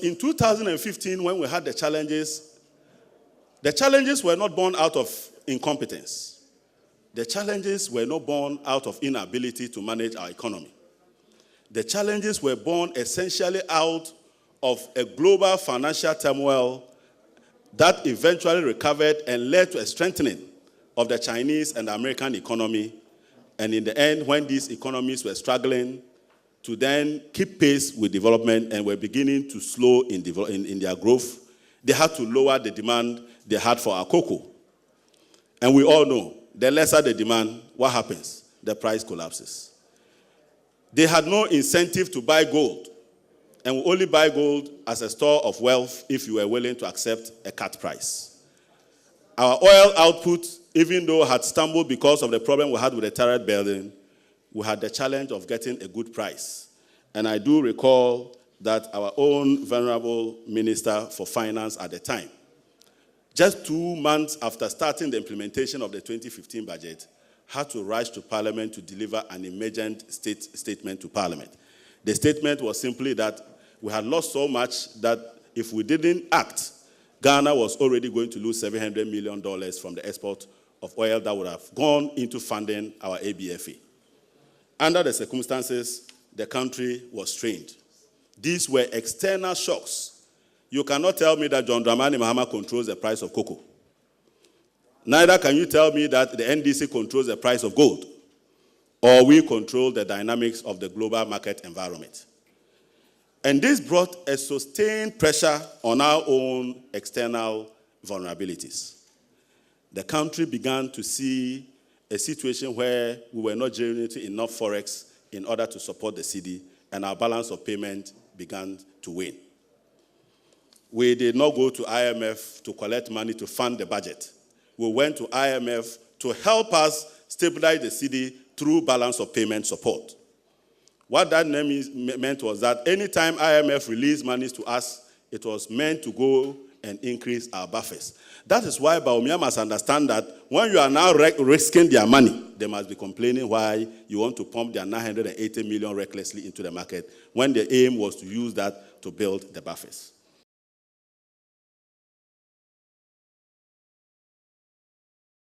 in 2015, when we had the challenges were not born out of incompetence. The challenges were not born out of inability to manage our economy. The challenges were born essentially out of a global financial turmoil that eventually recovered and led to a strengthening of the Chinese and the American economy. And in the end, when these economies were struggling to then keep pace with development and were beginning to slow in their growth, they had to lower the demand they had for our cocoa. And we all know, the lesser the demand, what happens? The price collapses. They had no incentive to buy gold, and we only buy gold as a store of wealth if you were willing to accept a cut price. Our oil output, even though had stumbled because of the problem we had with the turret building, we had the challenge of getting a good price. And I do recall that our own venerable Minister for Finance at the time, just 2 months after starting the implementation of the 2015 budget, had to rush to Parliament to deliver an emergent statement to Parliament. The statement was simply that we had lost so much that if we didn't act, Ghana was already going to lose $700 million from the export of oil that would have gone into funding our ABFA. Under the circumstances, the country was strained. These were external shocks. You cannot tell me that John Dramani Mahama controls the price of cocoa. Neither can you tell me that the NDC controls the price of gold, or we control the dynamics of the global market environment. And this brought a sustained pressure on our own external vulnerabilities. The country began to see a situation where we were not generating enough forex in order to support the cedi, and our balance of payment began to wane. We did not go to IMF to collect money to fund the budget. We went to IMF to help us stabilize the cedi through balance of payment support. What that meant was that anytime IMF released money to us, it was meant to go and increase our buffers. That is why Bawumia must understand that when you are now risking their money, they must be complaining why you want to pump their 980 million recklessly into the market when the aim was to use that to build the buffers.